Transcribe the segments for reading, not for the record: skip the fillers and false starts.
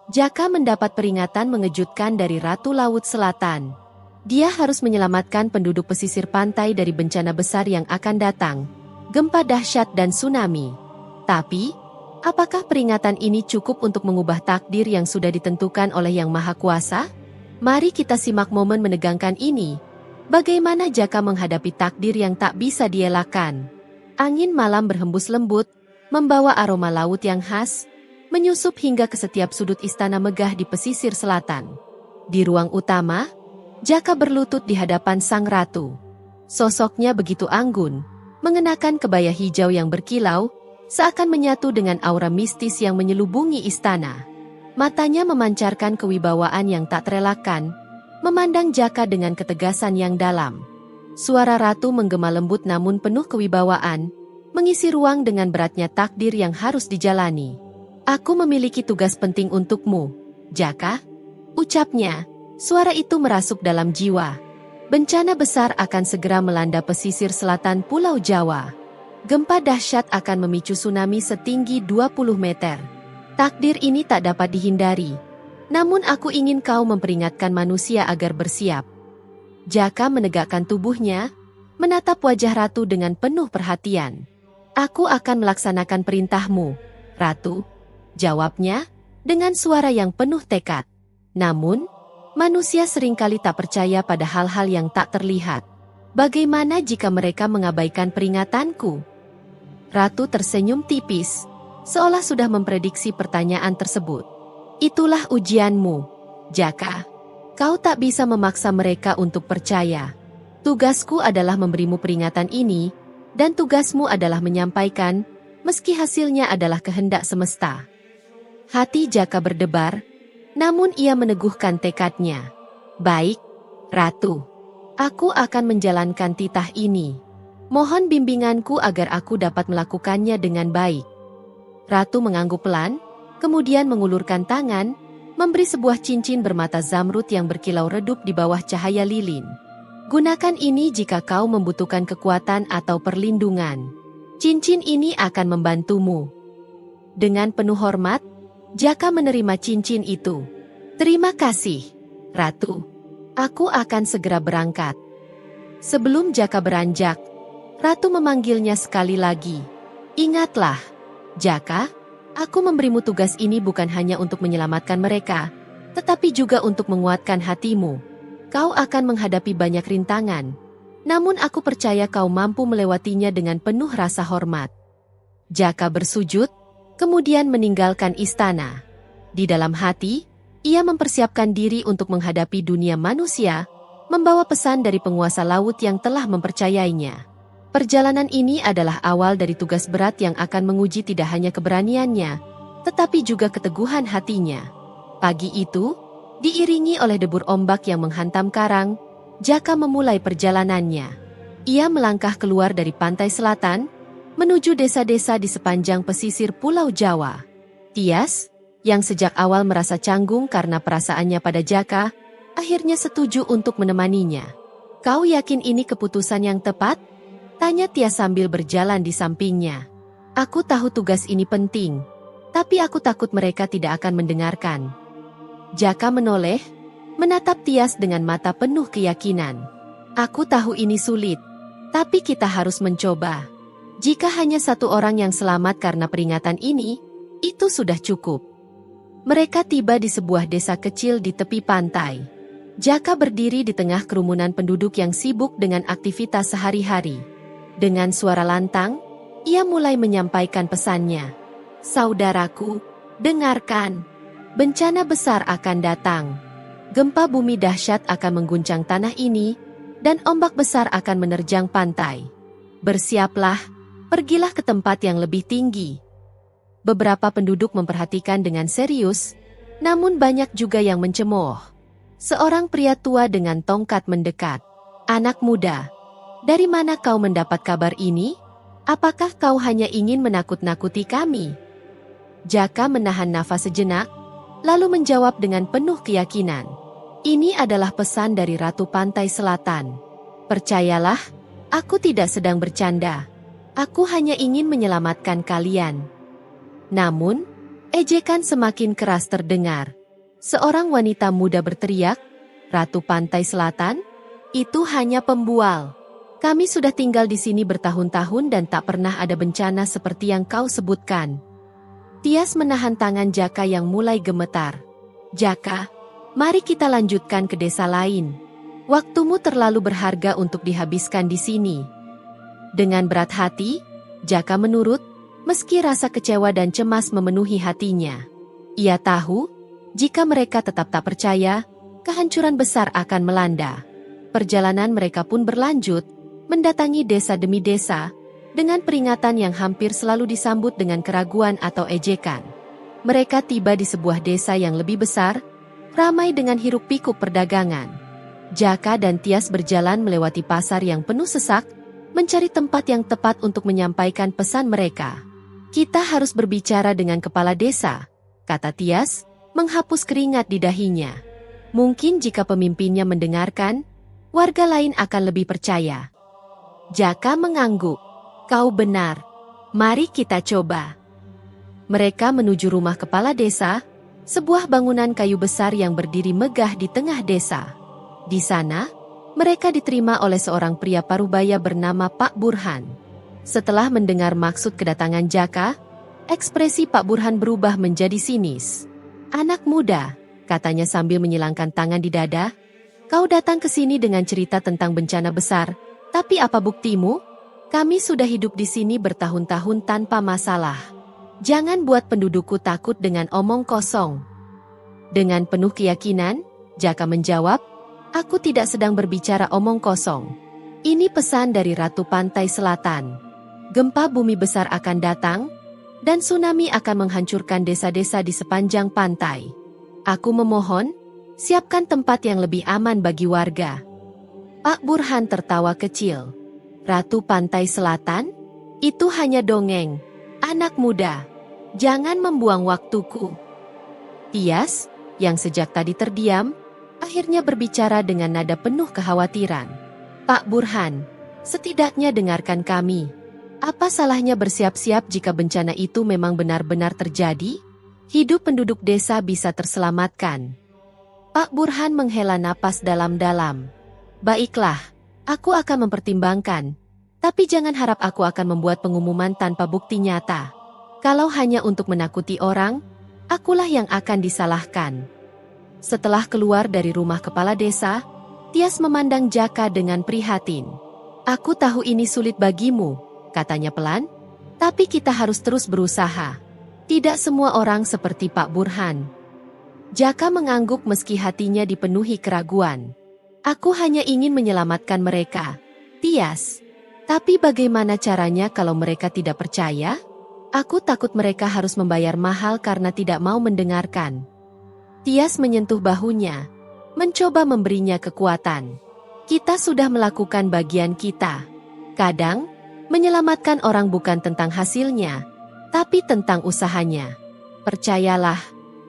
Jaka mendapat peringatan mengejutkan dari Ratu Laut Selatan. Dia harus menyelamatkan penduduk pesisir pantai dari bencana besar yang akan datang, gempa dahsyat dan tsunami. Tapi, apakah peringatan ini cukup untuk mengubah takdir yang sudah ditentukan oleh Yang Maha Kuasa? Mari kita simak momen menegangkan ini. Bagaimana Jaka menghadapi takdir yang tak bisa dielakkan. Angin malam berhembus lembut, membawa aroma laut yang khas, menyusup hingga ke setiap sudut istana megah di pesisir selatan. Di ruang utama, Jaka berlutut di hadapan sang ratu. Sosoknya begitu anggun, mengenakan kebaya hijau yang berkilau, seakan menyatu dengan aura mistis yang menyelubungi istana. Matanya memancarkan kewibawaan yang tak terelakkan, memandang Jaka dengan ketegasan yang dalam. Suara ratu menggema lembut namun penuh kewibawaan, mengisi ruang dengan beratnya takdir yang harus dijalani. "Aku memiliki tugas penting untukmu, Jaka," ucapnya. Suara itu merasuk dalam jiwa. Bencana besar akan segera melanda pesisir selatan Pulau Jawa. Gempa dahsyat akan memicu tsunami setinggi 20 meter. Takdir ini tak dapat dihindari. Namun aku ingin kau memperingatkan manusia agar bersiap. Jaka menegakkan tubuhnya, menatap wajah ratu dengan penuh perhatian. "Aku akan melaksanakan perintahmu, Ratu," jawabnya, dengan suara yang penuh tekad. Namun, manusia seringkali tak percaya pada hal-hal yang tak terlihat. Bagaimana jika mereka mengabaikan peringatanku? Ratu tersenyum tipis, seolah sudah memprediksi pertanyaan tersebut. "Itulah ujianmu, Jaka. Kau tak bisa memaksa mereka untuk percaya. Tugasku adalah memberimu peringatan ini, dan tugasmu adalah menyampaikan, meski hasilnya adalah kehendak semesta." Hati Jaka berdebar, namun ia meneguhkan tekadnya. "Baik, Ratu. Aku akan menjalankan titah ini. Mohon bimbinganku agar aku dapat melakukannya dengan baik." Ratu mengangguk pelan, kemudian mengulurkan tangan, memberi sebuah cincin bermata zamrud yang berkilau redup di bawah cahaya lilin. "Gunakan ini jika kau membutuhkan kekuatan atau perlindungan. Cincin ini akan membantumu." Dengan penuh hormat, Jaka menerima cincin itu. "Terima kasih, Ratu. Aku akan segera berangkat." Sebelum Jaka beranjak, Ratu memanggilnya sekali lagi. "Ingatlah, Jaka, aku memberimu tugas ini bukan hanya untuk menyelamatkan mereka, tetapi juga untuk menguatkan hatimu. Kau akan menghadapi banyak rintangan, namun aku percaya kau mampu melewatinya dengan penuh rasa hormat." Jaka bersujud, kemudian meninggalkan istana. Di dalam hati, ia mempersiapkan diri untuk menghadapi dunia manusia, membawa pesan dari penguasa laut yang telah mempercayainya. Perjalanan ini adalah awal dari tugas berat yang akan menguji tidak hanya keberaniannya, tetapi juga keteguhan hatinya. Pagi itu, diiringi oleh debur ombak yang menghantam karang, Jaka memulai perjalanannya. Ia melangkah keluar dari pantai selatan, menuju desa-desa di sepanjang pesisir Pulau Jawa. Tias, yang sejak awal merasa canggung karena perasaannya pada Jaka, akhirnya setuju untuk menemaninya. "Kau yakin ini keputusan yang tepat?" tanya Tias sambil berjalan di sampingnya. "Aku tahu tugas ini penting, tapi aku takut mereka tidak akan mendengarkan." Jaka menoleh, menatap Tias dengan mata penuh keyakinan. "Aku tahu ini sulit, tapi kita harus mencoba. Jika hanya satu orang yang selamat karena peringatan ini, itu sudah cukup." Mereka tiba di sebuah desa kecil di tepi pantai. Jaka berdiri di tengah kerumunan penduduk yang sibuk dengan aktivitas sehari-hari. Dengan suara lantang, ia mulai menyampaikan pesannya. "Saudaraku, dengarkan. Bencana besar akan datang. Gempa bumi dahsyat akan mengguncang tanah ini, dan ombak besar akan menerjang pantai. Bersiaplah, pergilah ke tempat yang lebih tinggi." Beberapa penduduk memperhatikan dengan serius, namun banyak juga yang mencemooh. Seorang pria tua dengan tongkat mendekat. "Anak muda, dari mana kau mendapat kabar ini? Apakah kau hanya ingin menakut-nakuti kami?" Jaka menahan nafas sejenak, lalu menjawab dengan penuh keyakinan. "Ini adalah pesan dari Ratu Pantai Selatan. Percayalah, aku tidak sedang bercanda. Aku hanya ingin menyelamatkan kalian." Namun, Ejekan semakin keras terdengar. Seorang wanita muda berteriak, "Ratu Pantai Selatan? Itu hanya pembual. Kami sudah tinggal di sini bertahun-tahun dan tak pernah ada bencana seperti yang kau sebutkan." Tias menahan tangan Jaka yang mulai gemetar. "Jaka, mari kita lanjutkan ke desa lain. Waktumu terlalu berharga untuk dihabiskan di sini." Dengan berat hati, Jaka menurut, meski rasa kecewa dan cemas memenuhi hatinya. Ia tahu, jika mereka tetap tak percaya, kehancuran besar akan melanda. Perjalanan mereka pun berlanjut, mendatangi desa demi desa, dengan peringatan yang hampir selalu disambut dengan keraguan atau ejekan. Mereka tiba di sebuah desa yang lebih besar, ramai dengan hiruk-pikuk perdagangan. Jaka dan Tias berjalan melewati pasar yang penuh sesak, mencari tempat yang tepat untuk menyampaikan pesan mereka. "Kita harus berbicara dengan kepala desa," kata Tias, menghapus keringat di dahinya. "Mungkin jika pemimpinnya mendengarkan, warga lain akan lebih percaya." Jaka mengangguk. "Kau benar. Mari kita coba." Mereka menuju rumah kepala desa, sebuah bangunan kayu besar yang berdiri megah di tengah desa. Di sana, mereka diterima oleh seorang pria parubaya bernama Pak Burhan. Setelah mendengar maksud kedatangan Jaka, ekspresi Pak Burhan berubah menjadi sinis. "Anak muda," katanya sambil menyilangkan tangan di dada, "kau datang ke sini dengan cerita tentang bencana besar, tapi apa buktimu? Kami sudah hidup di sini bertahun-tahun tanpa masalah. Jangan buat pendudukku takut dengan omong kosong." Dengan penuh keyakinan, Jaka menjawab, "Aku tidak sedang berbicara omong kosong. Ini pesan dari Ratu Pantai Selatan. Gempa bumi besar akan datang, dan tsunami akan menghancurkan desa-desa di sepanjang pantai. Aku memohon, siapkan tempat yang lebih aman bagi warga." Pak Burhan tertawa kecil. "Ratu Pantai Selatan? Itu hanya dongeng. Anak muda, jangan membuang waktuku." Tias, yang sejak tadi terdiam, akhirnya berbicara dengan nada penuh kekhawatiran. "Pak Burhan, setidaknya dengarkan kami. Apa salahnya bersiap-siap jika bencana itu memang benar-benar terjadi? Hidup penduduk desa bisa terselamatkan." Pak Burhan menghela napas dalam-dalam. "Baiklah, aku akan mempertimbangkan. Tapi jangan harap aku akan membuat pengumuman tanpa bukti nyata. Kalau hanya untuk menakuti orang, akulah yang akan disalahkan." Setelah keluar dari rumah kepala desa, Tias memandang Jaka dengan prihatin. "Aku tahu ini sulit bagimu," katanya pelan, "tapi kita harus terus berusaha. Tidak semua orang seperti Pak Burhan." Jaka mengangguk meski hatinya dipenuhi keraguan. "Aku hanya ingin menyelamatkan mereka, Tias. Tapi bagaimana caranya kalau mereka tidak percaya? Aku takut mereka harus membayar mahal karena tidak mau mendengarkan." Tias menyentuh bahunya, mencoba memberinya kekuatan. "Kita sudah melakukan bagian kita. Kadang, menyelamatkan orang bukan tentang hasilnya, tapi tentang usahanya. Percayalah,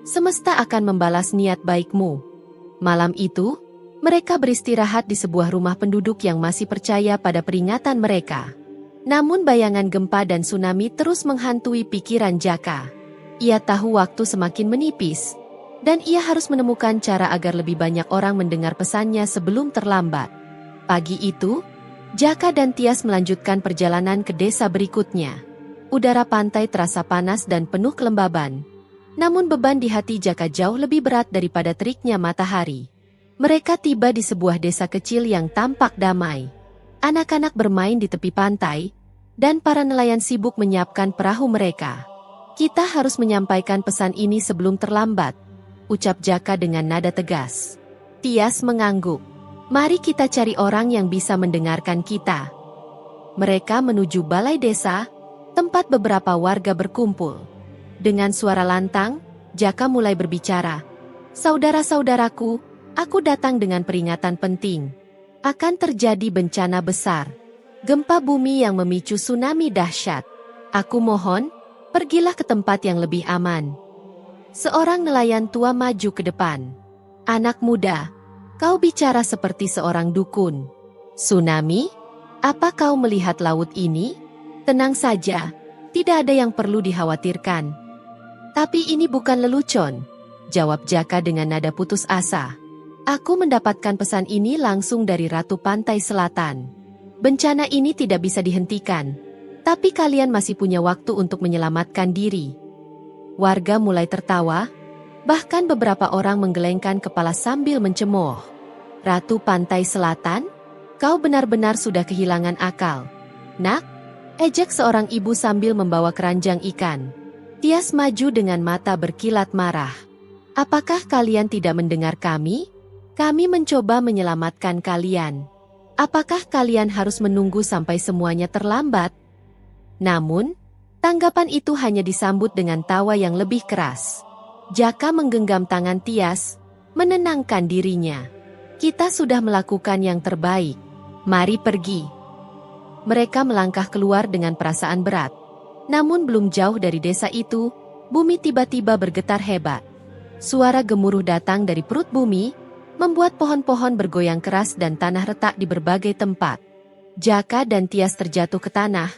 semesta akan membalas niat baikmu." Malam itu, mereka beristirahat di sebuah rumah penduduk yang masih percaya pada peringatan mereka. Namun bayangan gempa dan tsunami terus menghantui pikiran Jaka. Ia tahu waktu semakin menipis, dan ia harus menemukan cara agar lebih banyak orang mendengar pesannya sebelum terlambat. Pagi itu, Jaka dan Tias melanjutkan perjalanan ke desa berikutnya. Udara pantai terasa panas dan penuh kelembaban. Namun beban di hati Jaka jauh lebih berat daripada teriknya matahari. Mereka tiba di sebuah desa kecil yang tampak damai. Anak-anak bermain di tepi pantai, dan para nelayan sibuk menyiapkan perahu mereka. "Kita harus menyampaikan pesan ini sebelum terlambat," ucap Jaka dengan nada tegas. Tias mengangguk. "Mari kita cari orang yang bisa mendengarkan kita." Mereka menuju balai desa, tempat beberapa warga berkumpul. Dengan suara lantang, Jaka mulai berbicara. "Saudara-saudaraku, aku datang dengan peringatan penting. Akan terjadi bencana besar. Gempa bumi yang memicu tsunami dahsyat. Aku mohon, pergilah ke tempat yang lebih aman." Seorang nelayan tua maju ke depan. "Anak muda, kau bicara seperti seorang dukun. Tsunami? Apa kau melihat laut ini? Tenang saja, tidak ada yang perlu dikhawatirkan." Tapi ini bukan lelucon, jawab Jaka dengan nada putus asa. Aku mendapatkan pesan ini langsung dari Ratu Pantai Selatan. Bencana ini tidak bisa dihentikan, tapi kalian masih punya waktu untuk menyelamatkan diri. Warga mulai tertawa, bahkan beberapa orang menggelengkan kepala sambil mencemooh. Ratu Pantai Selatan? Kau benar-benar sudah kehilangan akal. Nak, ejek seorang ibu sambil membawa keranjang ikan. Tias maju dengan mata berkilat marah. Apakah kalian tidak mendengar kami? Kami mencoba menyelamatkan kalian. Apakah kalian harus menunggu sampai semuanya terlambat? Namun, tanggapan itu hanya disambut dengan tawa yang lebih keras. Jaka menggenggam tangan Tias, menenangkan dirinya. Kita sudah melakukan yang terbaik. Mari pergi. Mereka melangkah keluar dengan perasaan berat. Namun belum jauh dari desa itu, bumi tiba-tiba bergetar hebat. Suara gemuruh datang dari perut bumi, membuat pohon-pohon bergoyang keras dan tanah retak di berbagai tempat. Jaka dan Tias terjatuh ke tanah,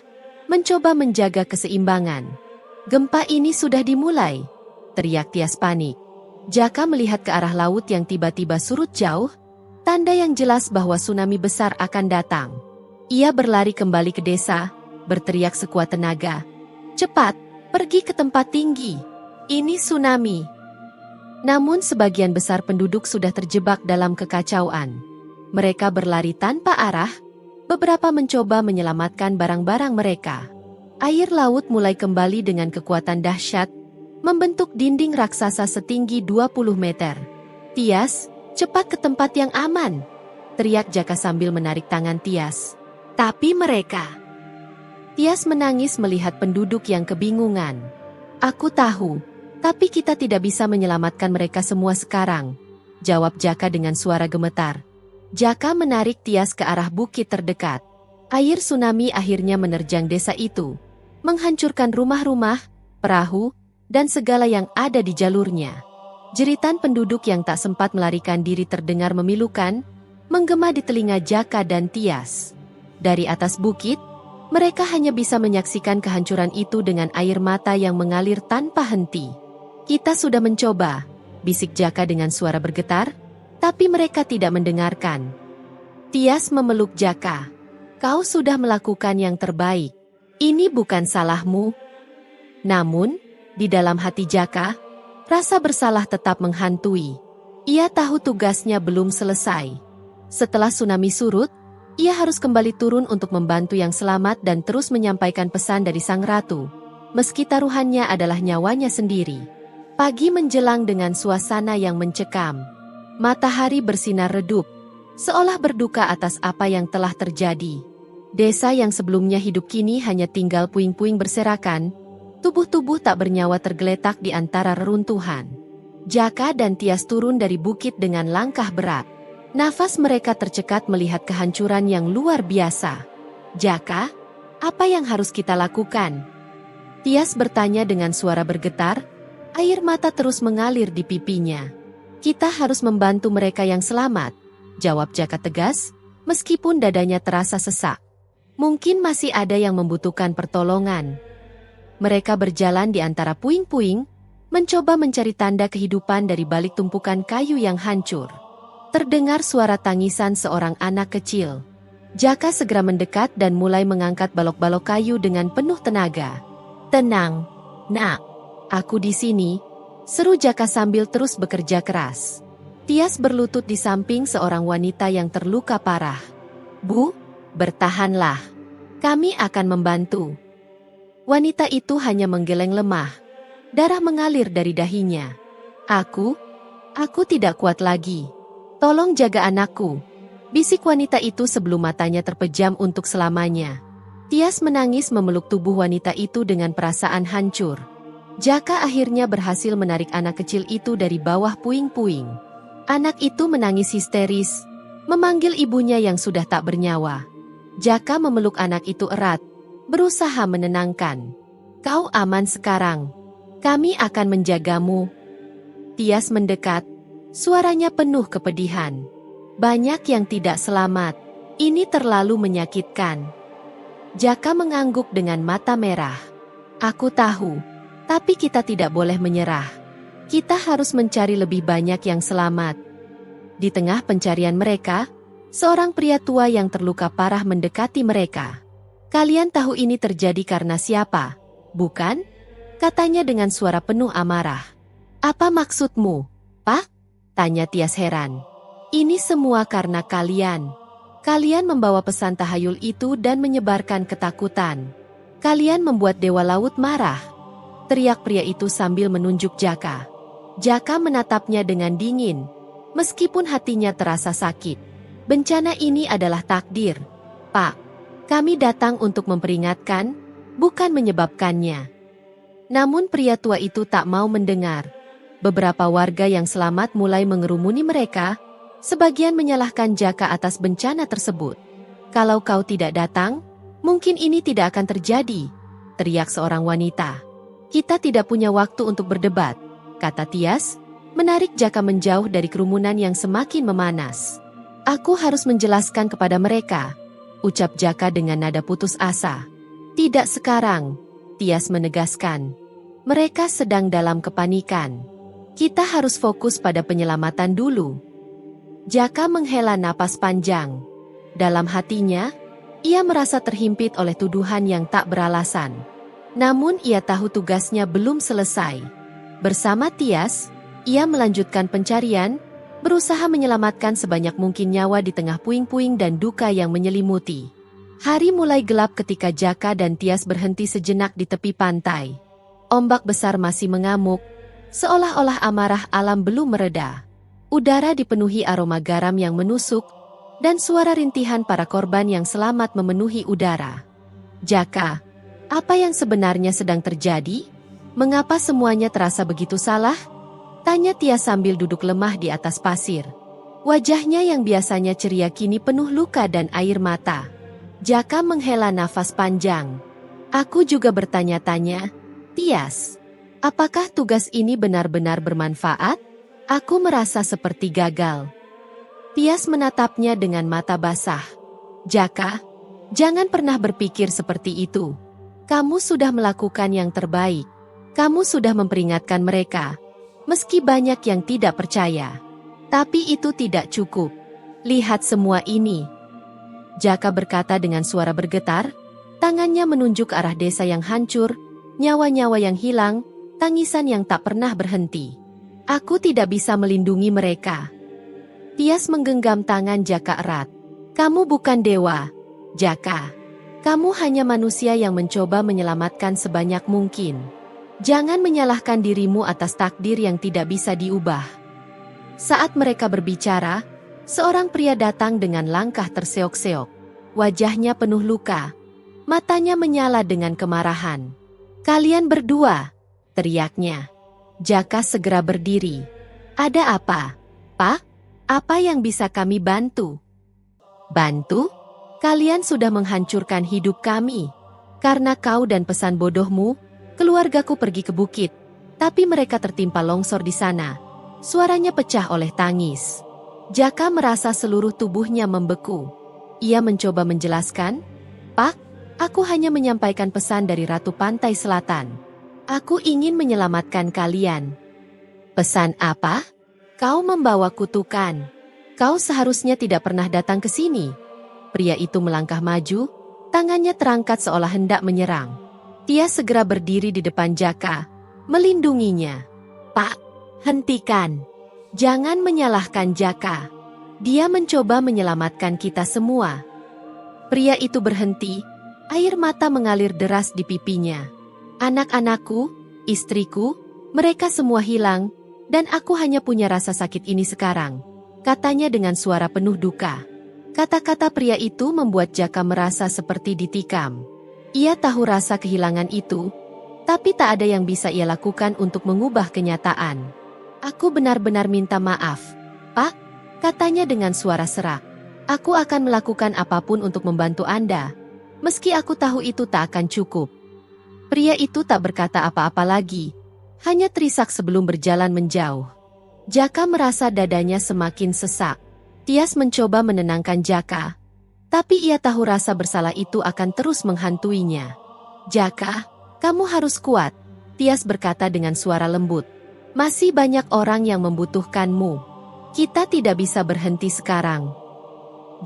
mencoba menjaga keseimbangan. Gempa ini sudah dimulai, teriak Tias panik. Jaka melihat ke arah laut yang tiba-tiba surut jauh, tanda yang jelas bahwa tsunami besar akan datang. Ia berlari kembali ke desa, berteriak sekuat tenaga. Cepat, pergi ke tempat tinggi. Ini tsunami. Namun sebagian besar penduduk sudah terjebak dalam kekacauan. Mereka berlari tanpa arah, beberapa mencoba menyelamatkan barang-barang mereka. Air laut mulai kembali dengan kekuatan dahsyat, membentuk dinding raksasa setinggi 20 meter. Tias, cepat ke tempat yang aman, teriak Jaka sambil menarik tangan Tias. Tapi mereka... Tias menangis melihat penduduk yang kebingungan. Aku tahu, tapi kita tidak bisa menyelamatkan mereka semua sekarang, jawab Jaka dengan suara gemetar. Jaka menarik Tias ke arah bukit terdekat. Air tsunami akhirnya menerjang desa itu, menghancurkan rumah-rumah, perahu, dan segala yang ada di jalurnya. Jeritan penduduk yang tak sempat melarikan diri terdengar memilukan, menggema di telinga Jaka dan Tias. Dari atas bukit, mereka hanya bisa menyaksikan kehancuran itu dengan air mata yang mengalir tanpa henti. Kita sudah mencoba, bisik Jaka dengan suara bergetar, tapi mereka tidak mendengarkan. Tias memeluk Jaka. Kau sudah melakukan yang terbaik. Ini bukan salahmu. Namun, di dalam hati Jaka, rasa bersalah tetap menghantui. Ia tahu tugasnya belum selesai. Setelah tsunami surut, ia harus kembali turun untuk membantu yang selamat dan terus menyampaikan pesan dari sang ratu. Meski taruhannya adalah nyawanya sendiri. Pagi menjelang dengan suasana yang mencekam. Matahari bersinar redup, seolah berduka atas apa yang telah terjadi. Desa yang sebelumnya hidup kini hanya tinggal puing-puing berserakan, tubuh-tubuh tak bernyawa tergeletak di antara reruntuhan. Jaka dan Tias turun dari bukit dengan langkah berat. Nafas mereka tercekat melihat kehancuran yang luar biasa. Jaka, apa yang harus kita lakukan? Tias bertanya dengan suara bergetar, air mata terus mengalir di pipinya. Kita harus membantu mereka yang selamat, jawab Jaka tegas, meskipun dadanya terasa sesak. Mungkin masih ada yang membutuhkan pertolongan. Mereka berjalan di antara puing-puing, mencoba mencari tanda kehidupan dari balik tumpukan kayu yang hancur. Terdengar suara tangisan seorang anak kecil. Jaka segera mendekat dan mulai mengangkat balok-balok kayu dengan penuh tenaga. Tenang, nak. Aku di sini, seru Jaka sambil terus bekerja keras. Tias berlutut di samping seorang wanita yang terluka parah. Bu, bertahanlah. Kami akan membantu. Wanita itu hanya menggeleng lemah. Darah mengalir dari dahinya. Aku tidak kuat lagi. Tolong jaga anakku, bisik wanita itu sebelum matanya terpejam untuk selamanya. Tias menangis memeluk tubuh wanita itu dengan perasaan hancur. Jaka akhirnya berhasil menarik anak kecil itu dari bawah puing-puing. Anak itu menangis histeris, memanggil ibunya yang sudah tak bernyawa. Jaka memeluk anak itu erat, berusaha menenangkan. Kau aman sekarang. Kami akan menjagamu. Tias mendekat. Suaranya penuh kepedihan. Banyak yang tidak selamat. Ini terlalu menyakitkan. Jaka mengangguk dengan mata merah. Aku tahu. Tapi kita tidak boleh menyerah. Kita harus mencari lebih banyak yang selamat. Di tengah pencarian mereka, seorang pria tua yang terluka parah mendekati mereka. Kalian tahu ini terjadi karena siapa, bukan? Katanya dengan suara penuh amarah. Apa maksudmu, Pak? Tanya Tias heran. Ini semua karena kalian. Kalian membawa pesan tahayul itu dan menyebarkan ketakutan. Kalian membuat Dewa Laut marah. Teriak pria itu sambil menunjuk Jaka. Jaka menatapnya dengan dingin, meskipun hatinya terasa sakit. Bencana ini adalah takdir, Pak. Kami datang untuk memperingatkan, bukan menyebabkannya. Namun pria tua itu tak mau mendengar. Beberapa warga yang selamat mulai mengerumuni mereka. Sebagian menyalahkan Jaka atas bencana tersebut. Kalau kau tidak datang, mungkin ini tidak akan terjadi, teriak seorang wanita. Kita tidak punya waktu untuk berdebat, kata Tias, menarik Jaka menjauh dari kerumunan yang semakin memanas. Aku harus menjelaskan kepada mereka, ucap Jaka dengan nada putus asa. Tidak sekarang, Tias menegaskan. Mereka sedang dalam kepanikan. Kita harus fokus pada penyelamatan dulu. Jaka menghela napas panjang. Dalam hatinya, ia merasa terhimpit oleh tuduhan yang tak beralasan. Namun ia tahu tugasnya belum selesai. Bersama Tias, ia melanjutkan pencarian, berusaha menyelamatkan sebanyak mungkin nyawa di tengah puing-puing dan duka yang menyelimuti. Hari mulai gelap ketika Jaka dan Tias berhenti sejenak di tepi pantai. Ombak besar masih mengamuk, seolah-olah amarah alam belum mereda. Udara dipenuhi aroma garam yang menusuk, dan suara rintihan para korban yang selamat memenuhi udara. Jaka, apa yang sebenarnya sedang terjadi? Mengapa semuanya terasa begitu salah? Tanya Tias sambil duduk lemah di atas pasir. Wajahnya yang biasanya ceria kini penuh luka dan air mata. Jaka menghela nafas panjang. Aku juga bertanya-tanya, Tias, apakah tugas ini benar-benar bermanfaat? Aku merasa seperti gagal. Tias menatapnya dengan mata basah. Jaka, jangan pernah berpikir seperti itu. Kamu sudah melakukan yang terbaik. Kamu sudah memperingatkan mereka, meski banyak yang tidak percaya. Tapi itu tidak cukup. Lihat semua ini. Jaka berkata dengan suara bergetar, tangannya menunjuk arah desa yang hancur, nyawa-nyawa yang hilang, tangisan yang tak pernah berhenti. Aku tidak bisa melindungi mereka. Tias menggenggam tangan Jaka erat. Kamu bukan dewa, Jaka. Kamu hanya manusia yang mencoba menyelamatkan sebanyak mungkin. Jangan menyalahkan dirimu atas takdir yang tidak bisa diubah. Saat mereka berbicara, seorang pria datang dengan langkah terseok-seok. Wajahnya penuh luka. Matanya menyala dengan kemarahan. Kalian berdua, teriaknya. Jaka segera berdiri. Ada apa, Pak? Apa yang bisa kami bantu? Bantu? Kalian sudah menghancurkan hidup kami. Karena kau dan pesan bodohmu, keluargaku pergi ke bukit. Tapi mereka tertimpa longsor di sana. Suaranya pecah oleh tangis. Jaka merasa seluruh tubuhnya membeku. Ia mencoba menjelaskan, Pak, aku hanya menyampaikan pesan dari Ratu Pantai Selatan. Aku ingin menyelamatkan kalian. Pesan apa? Kau membawa kutukan. Kau seharusnya tidak pernah datang ke sini. Pria itu melangkah maju, tangannya terangkat seolah hendak menyerang. Tias segera berdiri di depan Jaka, melindunginya. Pak, hentikan. Jangan menyalahkan Jaka. Dia mencoba menyelamatkan kita semua. Pria itu berhenti, air mata mengalir deras di pipinya. Anak-anakku, istriku, mereka semua hilang, dan aku hanya punya rasa sakit ini sekarang, katanya dengan suara penuh duka. Kata-kata pria itu membuat Jaka merasa seperti ditikam. Ia tahu rasa kehilangan itu, tapi tak ada yang bisa ia lakukan untuk mengubah kenyataan. Aku benar-benar minta maaf, Pak, katanya dengan suara serak. Aku akan melakukan apapun untuk membantu Anda, meski aku tahu itu tak akan cukup. Pria itu tak berkata apa-apa lagi, hanya terisak sebelum berjalan menjauh. Jaka merasa dadanya semakin sesak. Tias mencoba menenangkan Jaka, tapi ia tahu rasa bersalah itu akan terus menghantuinya. Jaka, kamu harus kuat. Tias berkata dengan suara lembut. Masih banyak orang yang membutuhkanmu. Kita tidak bisa berhenti sekarang.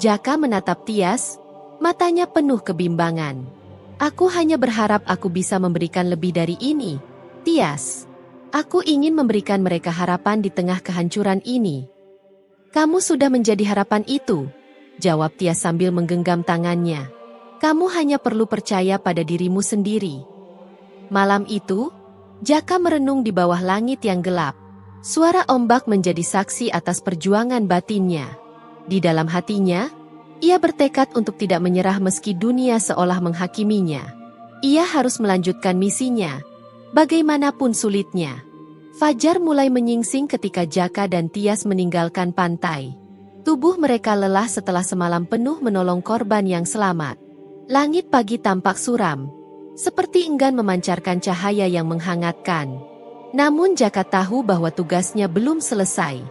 Jaka menatap Tias, matanya penuh kebimbangan. Aku hanya berharap aku bisa memberikan lebih dari ini, Tias. Aku ingin memberikan mereka harapan di tengah kehancuran ini. Kamu sudah menjadi harapan itu, jawab Tias sambil menggenggam tangannya. Kamu hanya perlu percaya pada dirimu sendiri. Malam itu, Jaka merenung di bawah langit yang gelap. Suara ombak menjadi saksi atas perjuangan batinnya. Di dalam hatinya, ia bertekad untuk tidak menyerah meski dunia seolah menghakiminya. Ia harus melanjutkan misinya, bagaimanapun sulitnya. Fajar mulai menyingsing ketika Jaka dan Tias meninggalkan pantai. Tubuh mereka lelah setelah semalam penuh menolong korban yang selamat. Langit pagi tampak suram, seperti enggan memancarkan cahaya yang menghangatkan. Namun Jaka tahu bahwa tugasnya belum selesai.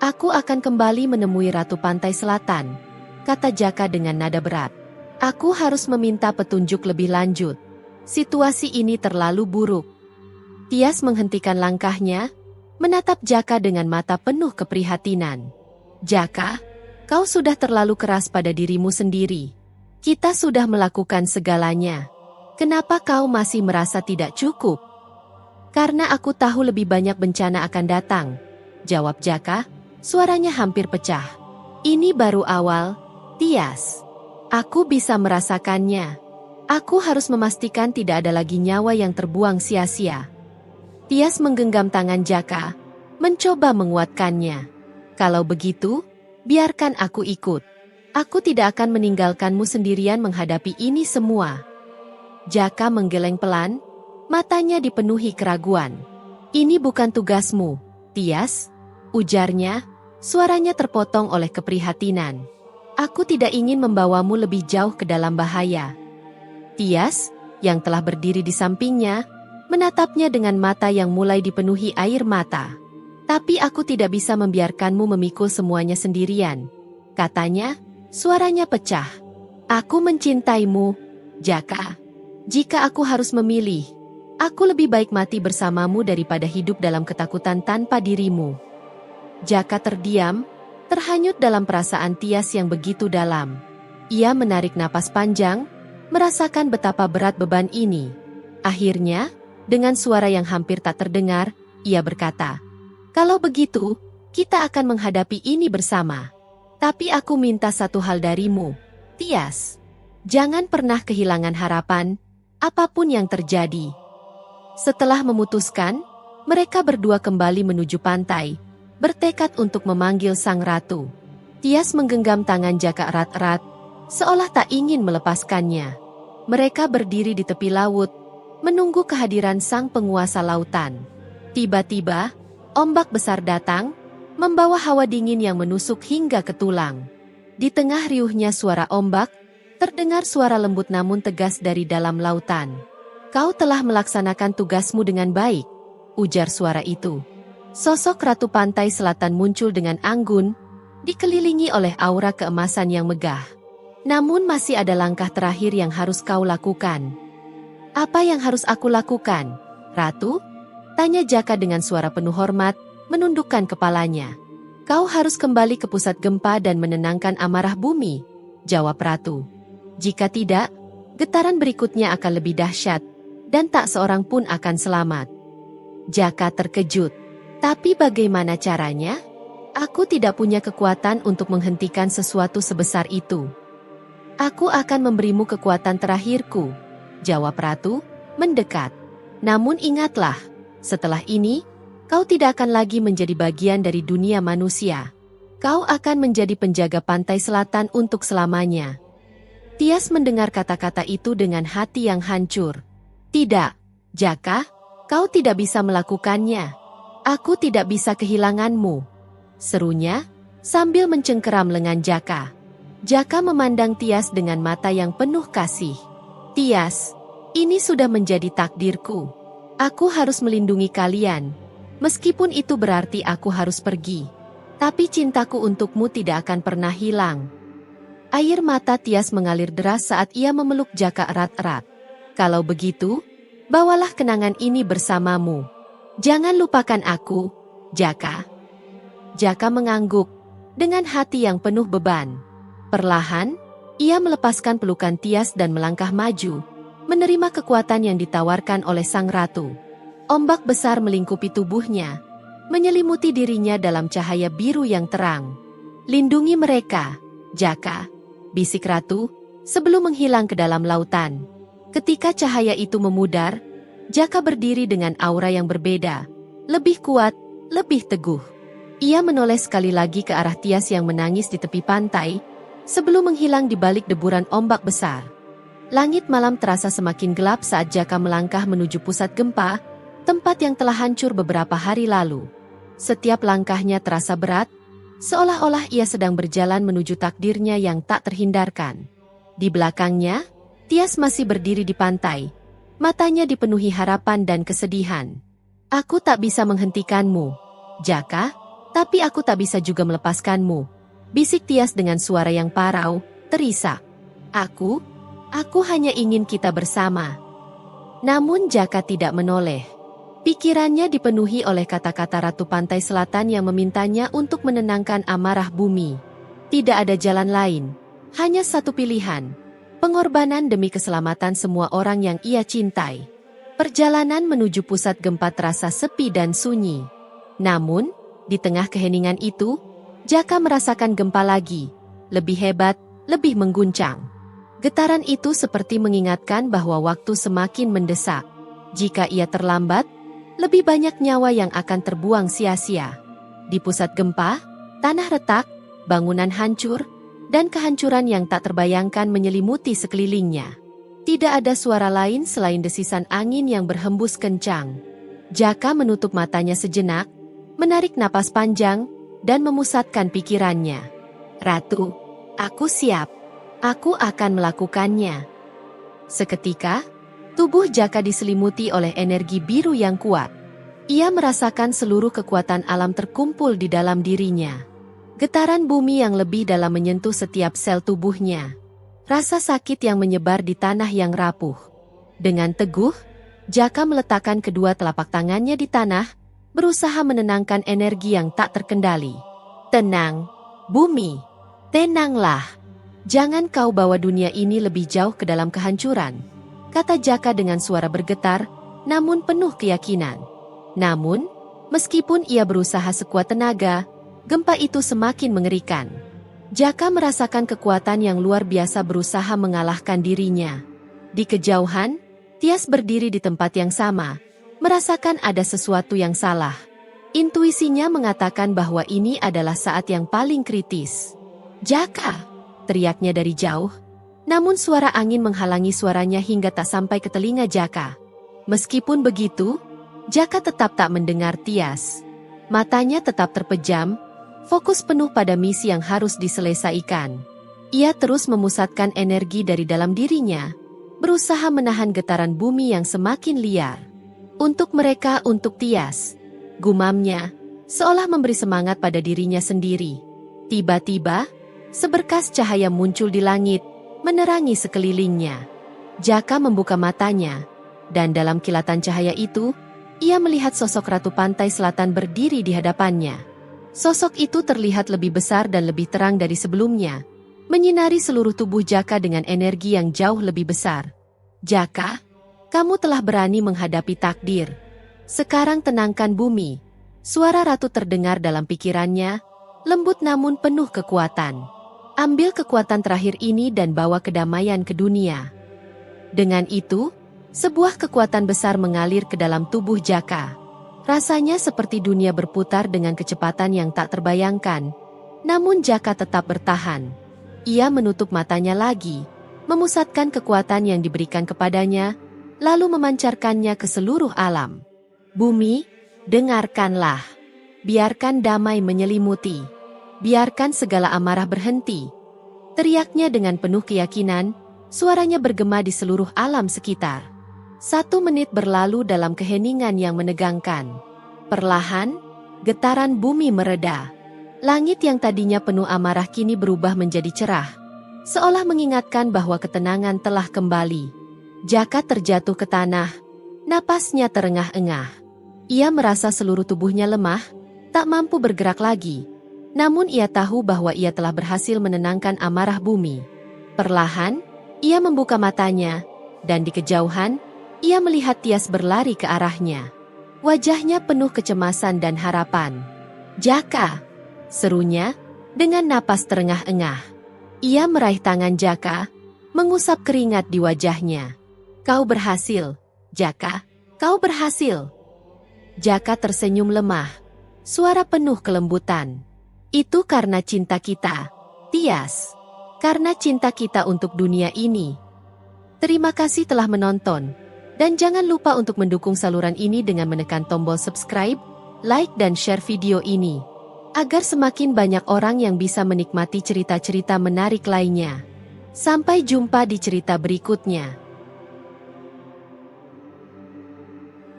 Aku akan kembali menemui Ratu Pantai Selatan, kata Jaka dengan nada berat. Aku harus meminta petunjuk lebih lanjut. Situasi ini terlalu buruk. Tias menghentikan langkahnya, menatap Jaka dengan mata penuh keprihatinan. Jaka, kau sudah terlalu keras pada dirimu sendiri. Kita sudah melakukan segalanya. Kenapa kau masih merasa tidak cukup? Karena aku tahu lebih banyak bencana akan datang, jawab Jaka, suaranya hampir pecah. Ini baru awal, Tias. Aku bisa merasakannya. Aku harus memastikan tidak ada lagi nyawa yang terbuang sia-sia. Tias menggenggam tangan Jaka, mencoba menguatkannya. Kalau begitu, biarkan aku ikut. Aku tidak akan meninggalkanmu sendirian menghadapi ini semua. Jaka menggeleng pelan, matanya dipenuhi keraguan. Ini bukan tugasmu, Tias, ujarnya, suaranya terpotong oleh keprihatinan. Aku tidak ingin membawamu lebih jauh ke dalam bahaya. Tias, yang telah berdiri di sampingnya, menatapnya dengan mata yang mulai dipenuhi air mata. Tapi aku tidak bisa membiarkanmu memikul semuanya sendirian, katanya, suaranya pecah. Aku mencintaimu, Jaka. Jika aku harus memilih, aku lebih baik mati bersamamu daripada hidup dalam ketakutan tanpa dirimu. Jaka terdiam, terhanyut dalam perasaan Tias yang begitu dalam. Ia menarik napas panjang, merasakan betapa berat beban ini. Akhirnya, dengan suara yang hampir tak terdengar, ia berkata, kalau begitu, kita akan menghadapi ini bersama. Tapi aku minta satu hal darimu, Tias. Jangan pernah kehilangan harapan, apapun yang terjadi. Setelah memutuskan, mereka berdua kembali menuju pantai, bertekad untuk memanggil sang ratu. Tias menggenggam tangan Jaka erat-erat, seolah tak ingin melepaskannya. Mereka berdiri di tepi laut, menunggu kehadiran sang penguasa lautan. Tiba-tiba, ombak besar datang, membawa hawa dingin yang menusuk hingga ke tulang. Di tengah riuhnya suara ombak, terdengar suara lembut namun tegas dari dalam lautan. Kau telah melaksanakan tugasmu dengan baik, ujar suara itu. Sosok Ratu Pantai Selatan muncul dengan anggun, dikelilingi oleh aura keemasan yang megah. Namun masih ada langkah terakhir yang harus kau lakukan. Apa yang harus aku lakukan, Ratu? Tanya Jaka dengan suara penuh hormat, menundukkan kepalanya. Kau harus kembali ke pusat gempa dan menenangkan amarah bumi, jawab Ratu. Jika tidak, getaran berikutnya akan lebih dahsyat, dan tak seorang pun akan selamat. Jaka terkejut. Tapi bagaimana caranya? Aku tidak punya kekuatan untuk menghentikan sesuatu sebesar itu. Aku akan memberimu kekuatan terakhirku, jawab Ratu, mendekat. Namun ingatlah, setelah ini, kau tidak akan lagi menjadi bagian dari dunia manusia. Kau akan menjadi penjaga pantai selatan untuk selamanya. Tias mendengar kata-kata itu dengan hati yang hancur. Tidak, Jaka, kau tidak bisa melakukannya. Aku tidak bisa kehilanganmu, serunya, sambil mencengkeram lengan Jaka. Jaka memandang Tias dengan mata yang penuh kasih. Tias, ini sudah menjadi takdirku. Aku harus melindungi kalian. Meskipun itu berarti aku harus pergi. Tapi cintaku untukmu tidak akan pernah hilang. Air mata Tias mengalir deras saat ia memeluk Jaka erat-erat. Kalau begitu, Bawalah kenangan ini bersamamu. Jangan lupakan aku, Jaka. Jaka mengangguk dengan hati yang penuh beban. Perlahan, ia melepaskan pelukan Tias dan melangkah maju, menerima kekuatan yang ditawarkan oleh sang ratu. Ombak besar melingkupi tubuhnya, menyelimuti dirinya dalam cahaya biru yang terang. Lindungi mereka, Jaka, bisik ratu, sebelum menghilang ke dalam lautan. Ketika cahaya itu memudar, Jaka berdiri dengan aura yang berbeda, lebih kuat, lebih teguh. Ia menoleh sekali lagi ke arah Tias yang menangis di tepi pantai, sebelum menghilang di balik deburan ombak besar. Langit malam terasa semakin gelap saat Jaka melangkah menuju pusat gempa, tempat yang telah hancur beberapa hari lalu. Setiap langkahnya terasa berat, seolah-olah ia sedang berjalan menuju takdirnya yang tak terhindarkan. Di belakangnya, Tias masih berdiri di pantai. Matanya dipenuhi harapan dan kesedihan. Aku tak bisa menghentikanmu, Jaka, tapi aku tak bisa juga melepaskanmu, bisik Tias dengan suara yang parau, terisak. Aku hanya ingin kita bersama. Namun Jaka tidak menoleh. Pikirannya dipenuhi oleh kata-kata Ratu Pantai Selatan yang memintanya untuk menenangkan amarah bumi. Tidak ada jalan lain, hanya satu pilihan. Pengorbanan demi keselamatan semua orang yang ia cintai. Perjalanan menuju pusat gempa terasa sepi dan sunyi. Namun, di tengah keheningan itu, Jaka merasakan gempa lagi, lebih hebat, lebih mengguncang. Getaran itu seperti mengingatkan bahwa waktu semakin mendesak. Jika ia terlambat, lebih banyak nyawa yang akan terbuang sia-sia. Di pusat gempa, tanah retak, bangunan hancur, dan kehancuran yang tak terbayangkan menyelimuti sekelilingnya. Tidak ada suara lain selain desisan angin yang berhembus kencang. Jaka menutup matanya sejenak, menarik napas panjang, dan memusatkan pikirannya. Ratu, aku siap. Aku akan melakukannya. Seketika, tubuh Jaka diselimuti oleh energi biru yang kuat. Ia merasakan seluruh kekuatan alam terkumpul di dalam dirinya. Getaran bumi yang lebih dalam menyentuh setiap sel tubuhnya. Rasa sakit yang menyebar di tanah yang rapuh. Dengan teguh, Jaka meletakkan kedua telapak tangannya di tanah, berusaha menenangkan energi yang tak terkendali. Tenang, bumi. Tenanglah. Jangan kau bawa dunia ini lebih jauh ke dalam kehancuran, kata Jaka dengan suara bergetar, namun penuh keyakinan. Namun, meskipun ia berusaha sekuat tenaga, gempa itu semakin mengerikan. Jaka merasakan kekuatan yang luar biasa berusaha mengalahkan dirinya. Di kejauhan, Tias berdiri di tempat yang sama, merasakan ada sesuatu yang salah. Intuisinya mengatakan bahwa ini adalah saat yang paling kritis. Jaka! Teriaknya dari jauh. Namun suara angin menghalangi suaranya hingga tak sampai ke telinga Jaka. Meskipun begitu, Jaka tetap tak mendengar Tias. Matanya tetap terpejam, fokus penuh pada misi yang harus diselesaikan. Ia terus memusatkan energi dari dalam dirinya, berusaha menahan getaran bumi yang semakin liar. Untuk mereka, untuk Tias, gumamnya, seolah memberi semangat pada dirinya sendiri. Tiba-tiba, seberkas cahaya muncul di langit, menerangi sekelilingnya. Jaka membuka matanya, dan dalam kilatan cahaya itu, ia melihat sosok Ratu Pantai Selatan berdiri di hadapannya. Sosok itu terlihat lebih besar dan lebih terang dari sebelumnya, menyinari seluruh tubuh Jaka dengan energi yang jauh lebih besar. Jaka, kamu telah berani menghadapi takdir. Sekarang tenangkan bumi. Suara ratu terdengar dalam pikirannya, lembut namun penuh kekuatan. Ambil kekuatan terakhir ini dan bawa kedamaian ke dunia. Dengan itu, sebuah kekuatan besar mengalir ke dalam tubuh Jaka. Rasanya seperti dunia berputar dengan kecepatan yang tak terbayangkan. Namun Jaka tetap bertahan. Ia menutup matanya lagi, memusatkan kekuatan yang diberikan kepadanya, lalu memancarkannya ke seluruh alam. Bumi, dengarkanlah. Biarkan damai menyelimuti. Biarkan segala amarah berhenti. Teriaknya dengan penuh keyakinan, suaranya bergema di seluruh alam sekitar. 1 menit berlalu dalam keheningan yang menegangkan. Perlahan, getaran bumi mereda. Langit yang tadinya penuh amarah kini berubah menjadi cerah, seolah mengingatkan bahwa ketenangan telah kembali. Jaka terjatuh ke tanah, Napasnya terengah-engah. Ia merasa seluruh tubuhnya lemah, tak mampu bergerak lagi. Namun ia tahu bahwa ia telah berhasil menenangkan amarah bumi. Perlahan, ia membuka matanya, dan di kejauhan, ia melihat Tias berlari ke arahnya. Wajahnya penuh kecemasan dan harapan. "Jaka!" serunya, dengan napas terengah-engah. Ia meraih tangan Jaka, mengusap keringat di wajahnya. "Kau berhasil, Jaka, kau berhasil." Jaka tersenyum lemah, suara penuh kelembutan. "Itu karena cinta kita, Tias. Karena cinta kita untuk dunia ini." Terima kasih telah menonton. Dan jangan lupa untuk mendukung saluran ini dengan menekan tombol subscribe, like dan share video ini. Agar semakin banyak orang yang bisa menikmati cerita-cerita menarik lainnya. Sampai jumpa di cerita berikutnya.